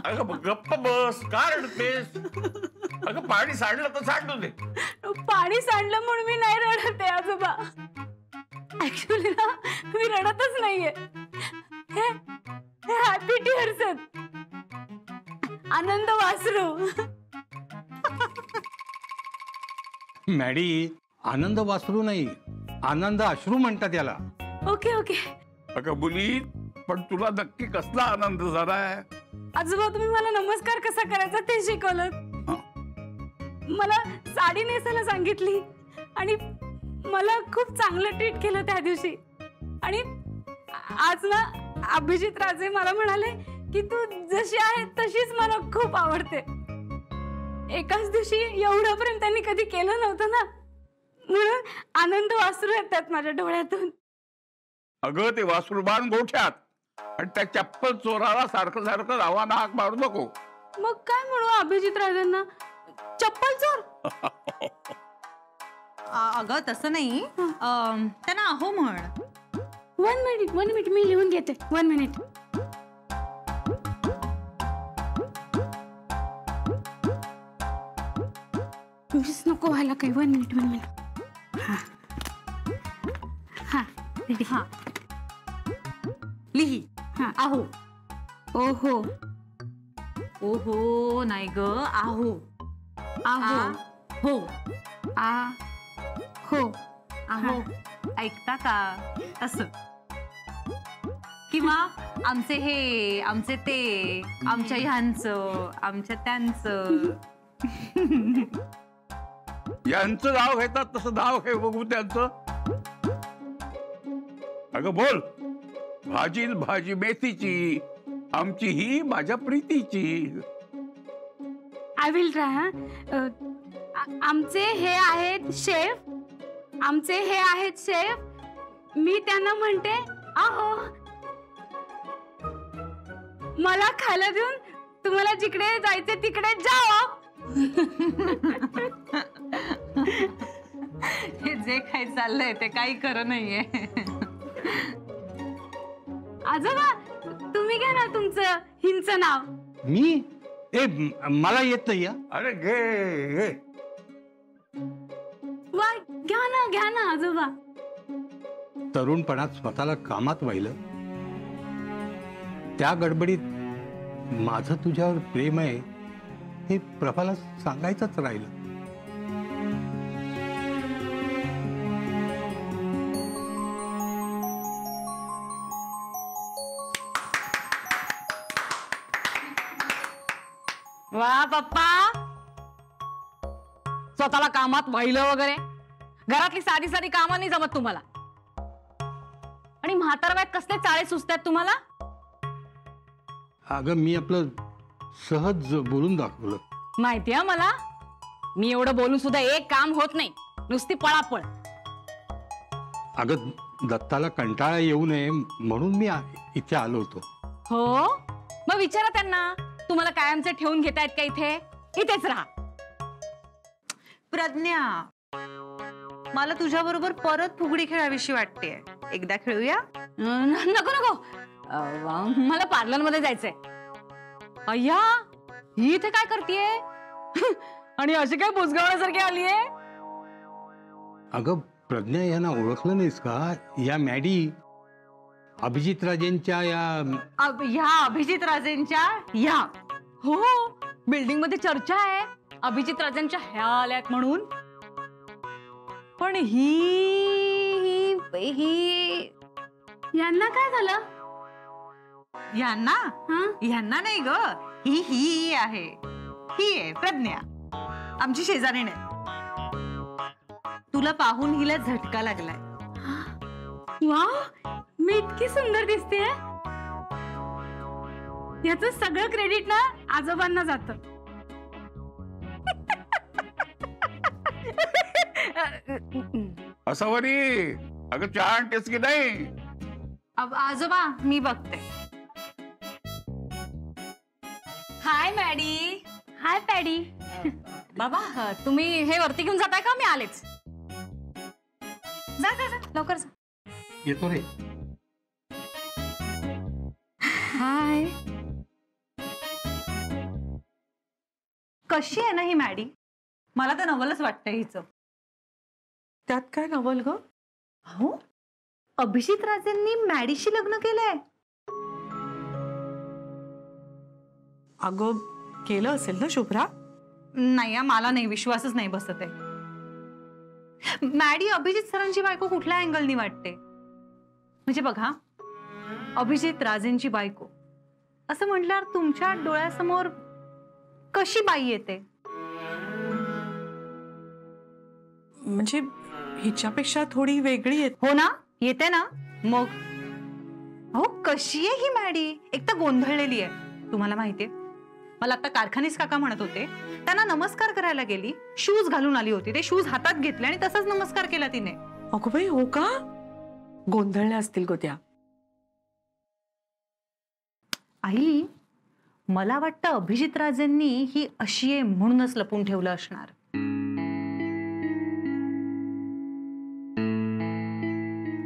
अगं गप्प बस, का रडतेस? अगं पाणी सांडलं तर सांडू दे. पाणी सांडलं म्हणून मी नाही रडते आजोबा. ऍक्च्युली ना मी रडतच नाहीये. हे हॅपी टीअर्स आहेत. आनंद वासरू. मॅडी, आनंद वासरू नाही, आनंद अश्रू म्हणतात याला. Okay okay. अगं मुली, पण तुला नक्की कसला आनंद झालाय? आजोबा तुम्ही मला नमस्कार कसा करायचा ते शिकवलं. मला साडी नेसायला सांगितली आणि मला खूप चांगलं ट्रीट केलं त्या दिवशी. आणि आज ना अभिजित राजे मला म्हणाले की तू जशी आहे तशीच मला खूप आवडते. एकाच दिवशी एवढं प्रेम त्यांनी कधी केलं नव्हतं ना, म्हणून आनंद वासरू येतात माझ्या डोळ्यातून. अगं ते वासरूबान गोठ्यात, आणि त्या चप्पल चोराला सारखं सारखं रावाना हाक मारू नको. मग काय म्हणू अभिजित राजांना? चप्पल चोर? अगं तसं नाही, त्यांना अहो म्हण. 1 मिनिट मी लिहून घेते. 1 मिनिट. मिस नको व्हायला काही. 1 मिनिट. हा हा रेडी. हा लिही. हा. आहो. ओहो. ओहो नाही ग, आहो. आहो. हो. आ हो. आहो. ऐकता का? असं. किंवा आमचे हे, आमचे ते, आमच्या ह्यांचं, आमच्या त्यांचं. यांचं नाव घेतात तसं नाव घे बघू त्यांचं. अगं बोल. भाजी भाजी मेथीची, आमची ही माझ्या प्रीतीची. I will try. आमचे हे आहेत शेफ. आमचे हे आहेत शेफ. मी त्यांना म्हणते आहो. मला खायला देऊन तुम्हाला जिकडे जायचे तिकडे जावा. हे जे काही चाललंय ते काही खरं नाहीये. आजोबा तुम्ही घ्या ना तुमचं हिंचं नाव. मी मला येत नाही. अरे घे. वा घ्या ना आजोबा. तरुणपणात स्वतःला कामात वाहिलं, त्या गडबडीत माझं तुझ्यावर प्रेम आहे हे प्रभाला सांगायचंच राहिलं. वा पप्पा, स्वतःला कामात वाहिलं वगैरे. घरातली साधी साधी कामं नाही जमत तुम्हाला. आणि म्हातारवयात कसले चाळे सुचतात तुम्हाला? अगं मी आपलं सहज बोलून दाखवलं. माहितीये मला. मी एवढं बोलून सुद्धा एक काम होत नाही, नुसती पळापळ. अगं दत्ताला कंटाळा येऊ नये म्हणून मी इथे आलो होतो. हो, मग विचारा त्यांना तुम्हाला कायमचे ठेवून घेतायत का इथे? इथेच राहा. प्रज्ञा, मला तुझ्या बरोबर परत फुगडी खेळाविषयी वाटते. एकदा खेळूया? नको नको, मला पार्लर मध्ये जायचंय. अय्या, ही इथे काय करतेय? आणि अशी काय बुजगावण्यासारखी आलीये? अगं प्रज्ञा, यांना ओळखलं नाहीस का? या मॅडी अभिजित राजेंच्या ह्या अभिजित राजेंच्या ह्या. हो, बिल्डिंग मध्ये चर्चा आहे अभिजित राजेंच्या ह्या आल्यात म्हणून. पण ही यांना काय झालं? ह्यांना नाही ग, ही आहे. ही आहे प्रज्ञा, आमची शेजारीण आहे. तुला पाहून हिला झटका लागलाय. वाव, मी इतकी सुंदर दिसते. याचं सगळं क्रेडिट ना आजोबांना जातं. असं वरी. अगं चहा आणतेस की नाही? आजोबा मी बघते. हाय मॅडी. हाय पॅडी. बाबा, तुम्ही हे वरती घेऊन जाताय का? मी आलेच. जा जा जा, लवकर जा. येतो रे. हाय. कशी आहे ना ही मॅडी? मला तर नवलच वाटतंय हिचं. त्यात काय नवल ग? हो, अभिजित राजेंनी मॅडीशी लग्न केलंय. अगं केलं असेल ना शुभ्रा? नाही, मला नाही, विश्वासच नाही बसत आहे. मॅडी अभिजित सरांची बायको कुठल्या अँगलनी वाटते? म्हणजे बघा, अभिजित राजेंची बायको असं म्हटल्यावर तुमच्या डोळ्यासमोर कशी बाई येते? म्हणजे हिच्यापेक्षा थोडी वेगळी आहे. हो ना, येते ना. मग हो, कशी आहे ही मॅडी? एक तर गोंधळलेली आहे. तुम्हाला माहितीये, मला आता कारखानीस काका म्हणत होते, त्यांना नमस्कार करायला गेली, शूज घालून आली होती, ते शूज हातात घेतले आणि तसंच नमस्कार केला तिने. अगो बाई, हो का? गोंधळल्या असतील गो त्या. आई, मला वाटतं अभिजित राजेंनी ही अशी आहे म्हणूनच लपून ठेवलं असणार.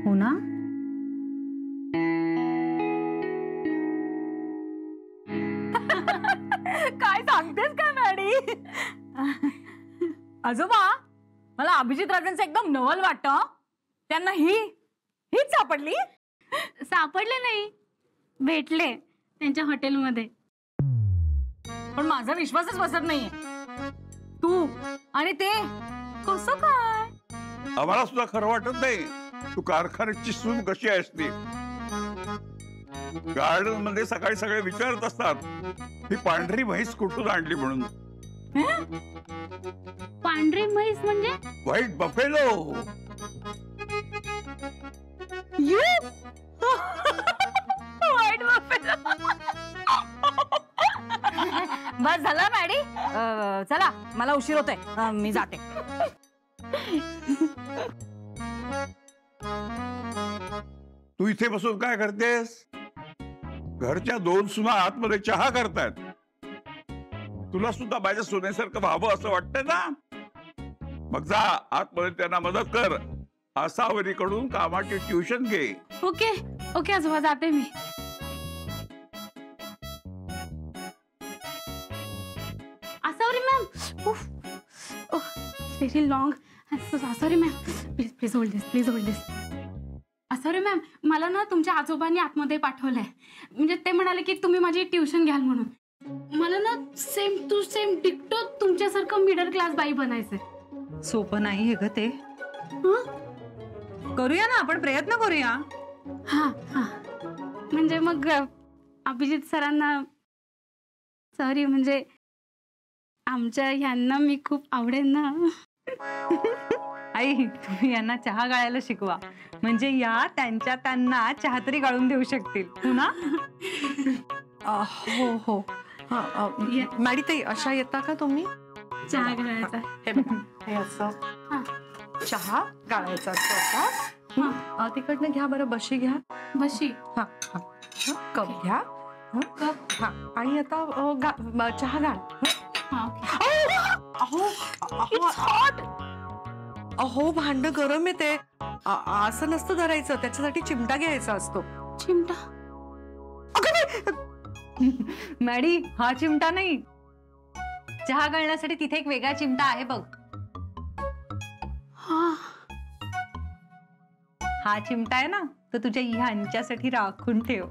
हो ना? काय सांगतेस का मॅडी? आजोबा, मला अभिजित राजेंचं एकदम नवल वाटतं. त्यांना हीच सापडली. सापडले नाही, भेटले त्यांच्या हॉटेलमध्ये. पण माझा विश्वासच बसत नाहीये. तू आणि ते कसं काय? आम्हाला सुद्धा खरं वाटत नाही. तू कारखान्याची सून कशी आहेस ती. गार्डन मध्ये सकाळी सगळे विचारत असतात ही पांढरी म्हैस कुठून आणली म्हणून. पांढरी म्हैस म्हणजे? White buffalo. वाईट बापेला. बस झालं मॅडी. चला, मला उशीर होतोय, मी जाते. तू इथे बसून काय करतेस? घरच्या 2 सुना आतमध्ये चहा करतायत. तुला सुद्धा माझ्या सुनेसारखं व्हावं असं वाटतंय ना? मग जा आतमध्ये त्यांना मदत कर. आसावरीकडून कामाची ट्युशन घे. ओके ओके आजोबा, जाते मी. Asavari ma'am, very long. Sorry ma'am, please please hold this, please hold this. Sorry ma'am, मला ना तुमच्या आजोबांनी आतमध्ये पाठवलंय. म्हणजे ते म्हणाले की तुम्ही माझी ट्युशन घ्याल म्हणून. मला ना सेम टू सेम डिक्टो तुमच्यासारखं मिडल क्लास बाई बनायचंय. सोपं नाही हे ग ते. करूया ना, आपण प्रयत्न करूया. हा हा, म्हणजे मग अभिजित सरांना सॉरी, म्हणजे आमच्या ह्यांना मी खूप आवडेल ना. आई, तुम्ही यांना चहा गाळायला शिकवा, म्हणजे या त्यांना चहा तरी गाळून देऊ शकतील. हो ना? हो हो. मॅडी ताई, अशा येता का तुम्ही? चहा घालायचा. हे बघा, हे असं चहा गाळायचा असतो आता. तिकडनं घ्या बरं, बशी घ्या. बशी. हा हा, कप घ्या. कप. हा, आणि आता चहा गाळ. अहो अहो, भांड गरम आहे ते. असं नसतं धरायचं, त्याच्यासाठी चिमटा घ्यायचा असतो. चिमटा? मॅडी, हा चिमटा नाही. चहा गाळण्यासाठी तिथे एक वेगळा चिमटा आहे बघ. हा चिमटा आहे ना, तर तुझ्या ह्यांच्यासाठी राखून ठेव.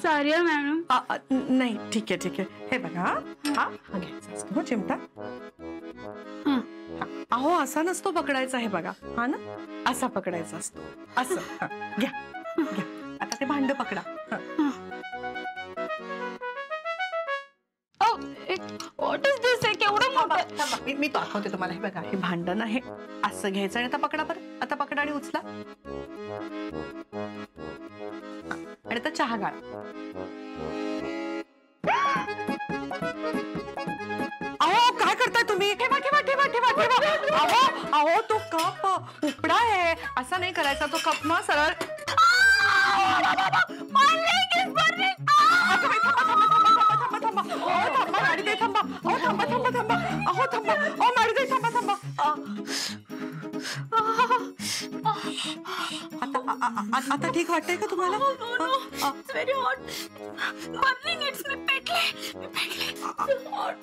Sorry madam. नाही, ठीक आहे ठीक आहे. हे बघा, हा घ्यायचा असतो हो चिमटा. अहो, असा नसतो पकडायचा. हे बघा, हा ना, असा पकडायचा असतो. असं घ्या घ्या. आता ते भांड पकडा. व्हॉट इज दिस? केवढं मोठं. मी दाखवते तुम्हाला. हे बघा, हे भांडण आहे. असं घ्यायचं आणि आता पकडा बरं. आता पकडा आणि उचला. आणि आता चहा गाळ. अहो, काय करताय तुम्ही? ठेवा ठेवा ठेवा ठेवा ठेवा. अहो अहो, तो कप उपडा आहे. असा नाही करायचा. तो कप ना सरळ. आता ठीक वाटतंय का तुम्हाला? Very hot. बर्निंग, इट्स मी पेटले.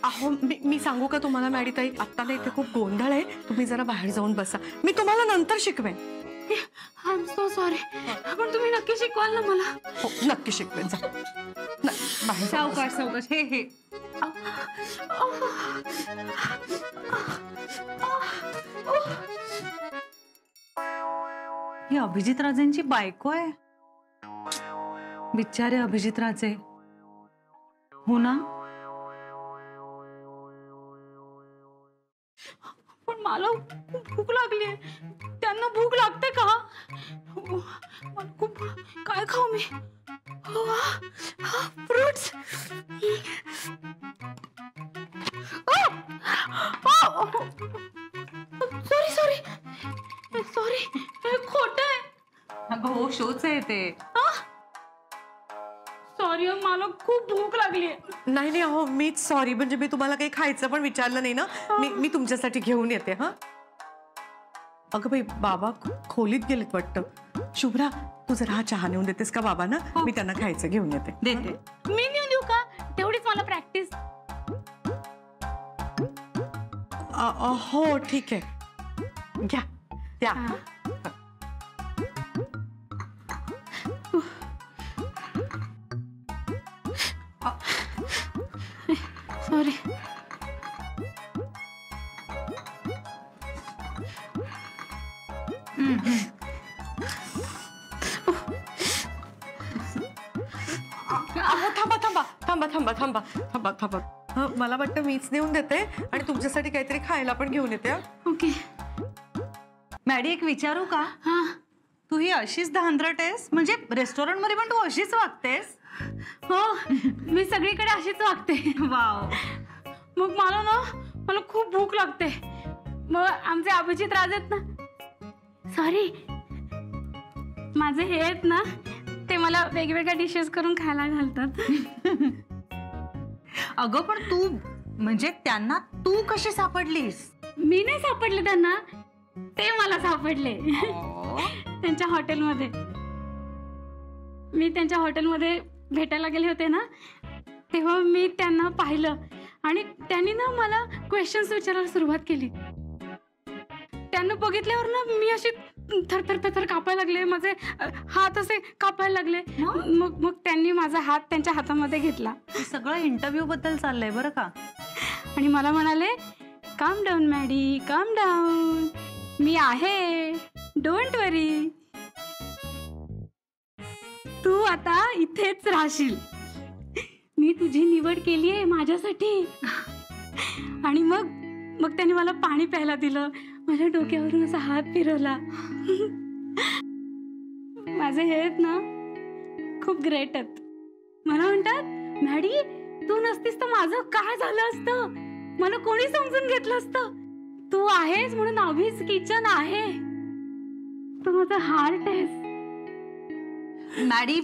अहो मी सांगू का तुम्हाला मॅडी ताई, आता ना इथे खूप गोंधळ आहे, तुम्ही जरा बाहेर जाऊन बसा, मी तुम्हाला नंतर शिकवेन. I am so sorry. पण तुम्ही नक्की शिकवाल ना मला? हो नक्की शिकवेन. जा बाहेर जाऊन बसा. सावकाश सावकाश. हे ही अभिजित राजेंची बायको आहे. बिचारे अभिजित राजे. हो ना. पण मला भूक लागली. त्यांना भूक लागते का? मला खूप, काय खाऊ मी? फ्रुट्स. सॉरी सॉरी सॉरी, हे खोटं आहे. अगं हो, शोच आहे ते. सॉरी, मला खूप भूक लागली. नाही नाही, अहो मीच सॉरी. म्हणजे मी तुम्हाला काही खायचं पण विचारलं नाही ना. मी तुमच्यासाठी घेऊन येते. हा अगं बाई, बाबा खोलीत गेलेत वाटतं. शुभ्रा, तू जरा हा चहा नेऊन देतेस का बाबांना? मी त्यांना खायचं घेऊन येते. देते. मी नेऊन देऊ का? तेवढीच मला प्रॅक्टिस. हो ठीक आहे, घ्या द्या. सॉरी. अहो थांबा थांबा थांबा थांबा थांबा थांबा थांबा. मला वाटतं मीच नेऊन देते आणि तुमच्यासाठी काहीतरी खायला पण घेऊन येते. ओके. मॅडी, एक विचारू का? हा. तू ही अशीच धांदरट आहेस? म्हणजे रेस्टॉरंट मध्ये पण तू अशीच वागतेस? हो, मी सगळीकडे अशीच वागते. वाव. मग मला खूप भूक लागते. मग आमचे अभिजित राज आहेत ना, सॉरी, माझे हे आहेत ना, ते मला वेगवेगळ्या डिशेस करून खायला घालतात. अगं पण तू, म्हणजे त्यांना तू कशी सापडलीस? मी नाही सापडले त्यांना, ते मला सापडले. त्यांच्या हॉटेलमध्ये. मी त्यांच्या हॉटेलमध्ये भेटायला गेले होते ना, तेव्हा मी त्यांना पाहिलं आणि त्यांनी ना मला क्वेश्चन्स विचारायला सुरुवात केली. त्यांना बघितल्यावर ना मी अशी थरथर कापायला लागले, माझे हात असे कापायला लागले. मग त्यांनी माझा हात त्यांच्या हातामध्ये घेतला. हे सगळं इंटरव्ह्यू बद्दल चाललंय बरं का. आणि मला म्हणाले, काम डाऊन मॅडी, काम डाऊन, मी आहे, डोंट वरी, तू आता इथेच राहशील, मी तुझी निवड केली आहे माझ्यासाठी. आणि मग त्याने मला पाणी प्यायला दिलं, माझ्या डोक्यावरून असा हात फिरवला. माझे हे आहेत ना, खूप ग्रेट आहेत. मला म्हणतात, मॅडी तू नसतीस तर माझं काय झालं असतं, मला कोणी समजून घेतलं असतं. तू आहेस म्हणून अभिज किचन आहे, तू माझं हार्ट आहेस. मॅडी,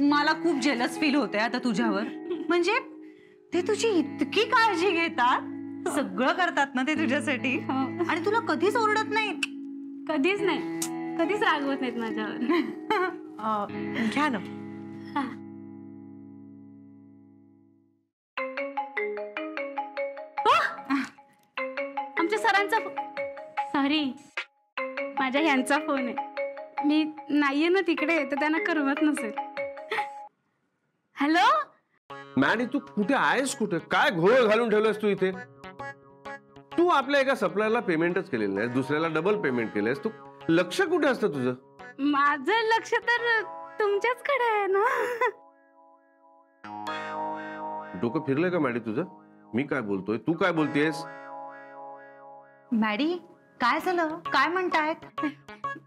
मला खूप जेलस फील होते आता तुझ्यावर. म्हणजे ते तुझी इतकी काळजी घेतात, सगळं करतात ना ते तुझ्यासाठी, आणि तुला कधीच ओरडत नाहीत. कधीच नाही, कधीच रागवत नाहीत माझ्यावर. घ्या ना. आमच्या सरांचा, सॉरी, माझ्या ह्यांचा फोन आहे. मी नाहीये ना तिकडे, तर त्यांना करमत नसेल. हॅलो मॅडी, तू कुठे आहेस? कुठे काय घोळ घालून ठेवलंस तू इथे? तू आपल्या एका सप्लायरला पेमेंटच केलेलं नाही, दुसऱ्याला डबल पेमेंट केलंयस. तू लक्ष कुठे असतं तुझं? माझं लक्ष तर तुमच्याचकडे आहे ना. डोकं फिरलंय का मॅडी तुझं? मी काय बोलतोय, तू काय बोलतेस? मॅडी, काय झालं? काय म्हणतायत?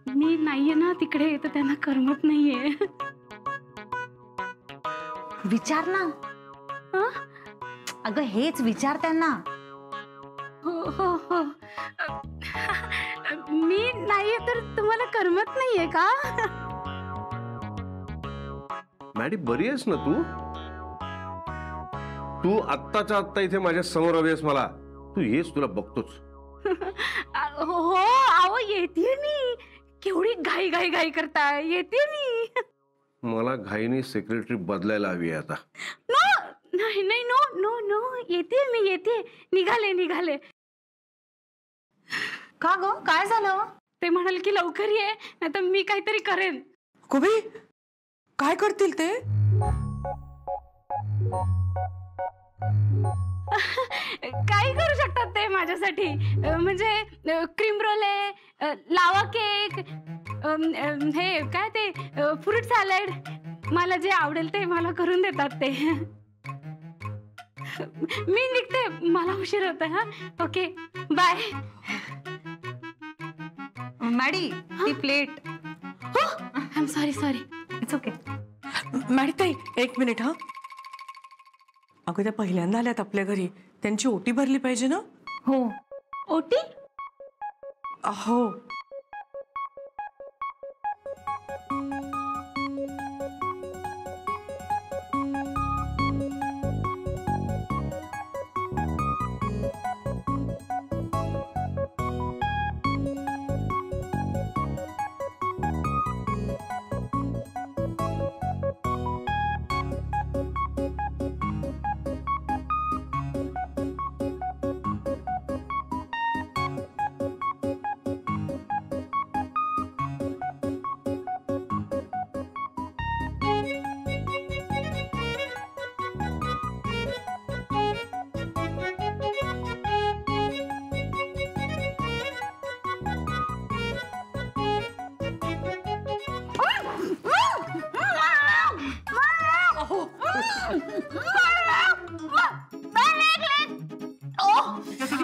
मी नाहीये ना तिकडे, तर त्यांना करमत नाहीये. विचार ना. अगं हेच विचार त्यांना. हो. मी नाहीये तर तुम्हाला करमत नाहीये का? मॅडी, बरी आहेस ना तू? तू आत्ताच्या आत्ता इथे माझ्या समोर हवी आहेस मला. तू येस, तुला बघतोच. हो, अहो येते मी. केवढी घाई घाई घाई करताय, येते मी. मला घाईने सेक्रेटरी बदलायला हवी आहे आता. नो नाही नाही, नो नो नो, येते मी, येते. निघाले निघाले. का ग, काय झालं? ते म्हणाल की लवकर ये, नाही तर मी काहीतरी करेन. कोबी काय करतील ते? काही करू शकतात ते माझ्यासाठी. म्हणजे क्रीम रोल आहे, लावा केक, हे काय ते फ्रूट सॅलड, मला जे आवडेल ते मला करून देतात ते. मी निघते, मला उशीर होत. हा, ओके, बाय. मॅडी, ती प्लेट. हो, I am sorry sorry. It's okay. Maddy ताई, एक मिनिट. हा, अगं त्या पहिल्यांदा आल्यात आपल्या घरी, त्यांची ओटी भरली पाहिजे ना? हो. ओटी? हो.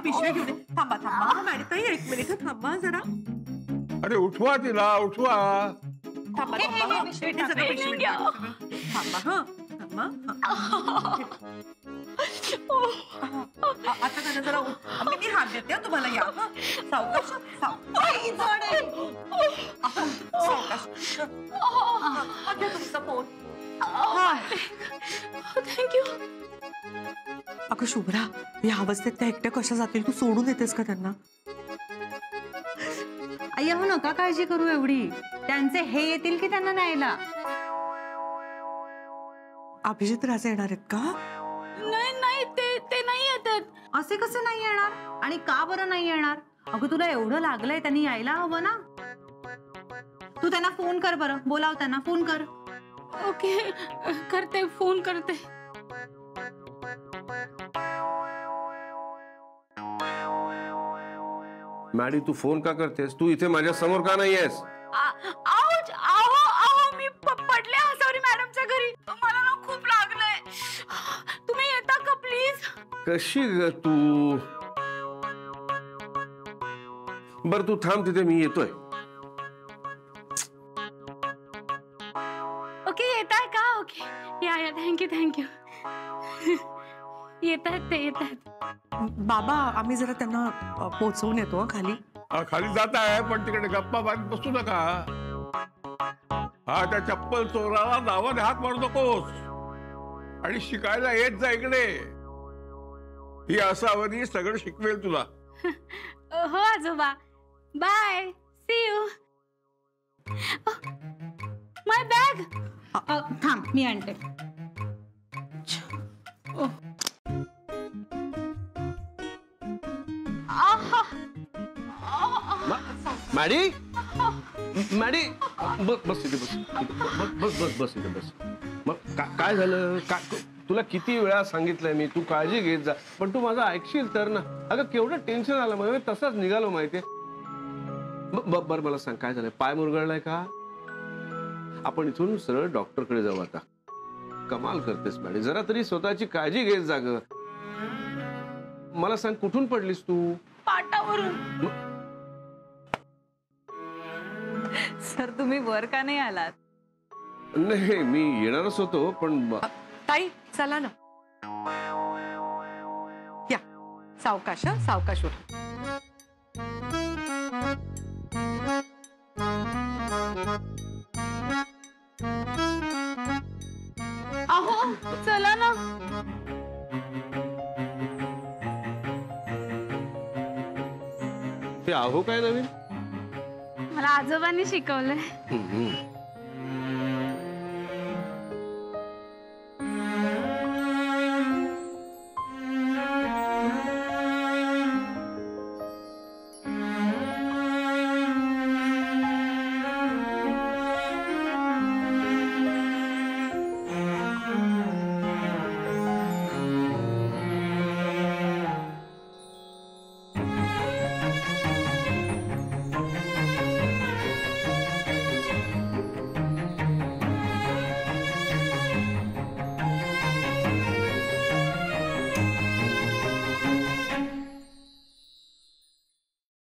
पिशवी घेऊन ये. थांबा थांबा मॅडी ताई, एक मिनिट थांबा जरा. अरे उठवा तिला, उठवा. थांबा थांबा. हे सगळं पिशवीमध्ये टाका. थांबा. हा थांबा. आता त्यांना जरा मी हात देते हा तुम्हाला. या हा. सावकाश सावकाश. घ्या तुमचा फोन. थँक्यू. अगं शुभ्रा, या अवस्थेत त्या एकट्या कशा जातील? तू सोडून येतेस का त्यांना? अय्या हो, नका काळजी करू एवढी. त्यांचे हे येतील की त्यांना न्यायला? अभिजित राजे येणार आहेत का? नाही नाही, ते नाही येतात. असे कसे नाही येणार? आणि का बरं नाही येणार? अगं तुला एवढं लागलंय, त्यांनी यायला हवं ना. तू त्यांना फोन कर बरं, बोलाव त्यांना, फोन कर. ओके, करते, फोन करते. मॅडी, तू फोन का करतेस? तू इथे माझ्या समोर का नाही आहेस? आऊच, आहो आहो, मी पडले हसवरी मॅडमच्या घरी. मला ना खूप लागलंय. तुम्ही येता का प्लीज? कशी ग तू? बर तू थांब तिथे, मी येतोय. ओके, येताय का? ओके, या या, थँक्यू थँक्यू. येत आहेत ते, येत आहेत. बाबा, आम्ही जरा त्यांना पोहोचवून येतो हा खाली. खाली जात आहे, पण तिकडे गप्पा मारत बसू नका. हा, त्या चप्पल चोराला नावाने हात मारू नकोस. आणि शिकायला येत जा इकडे. ही असावरी सगळं शिकवेल तुला. हो आजोबा, bye, see you. My bag. थांब, मी आणते. मॅडी, मॅडी, बस इथे, बस बस बस बस इथे बस. मग काय झालं? तुला किती वेळा सांगितलंय मी, तू काळजी घेत जा, पण तू माझं ऐकशील तर ना. अगं केवढं टेन्शन आलं मला, तसाच निघालो माहितीये. बर मला सांग, काय झालंय? पाय मुरगळलाय का? आपण इथून सरळ डॉक्टरकडे जाऊ आता. कमाल करतेस मॅडी, जरा तरी स्वतःची काळजी घेत जा ग. मला सांग, कुठून पडलीस तू? पाटावरून. सर, तुम्ही वर का नाही आलात? नाही, मी येणारच होतो, पण ताई चला ना. या, सावकाश हा, सावकाश उठा. अहो, चला ना. ते आहो काय नवीन? मला आजोबांनी शिकवलंय. हम्म.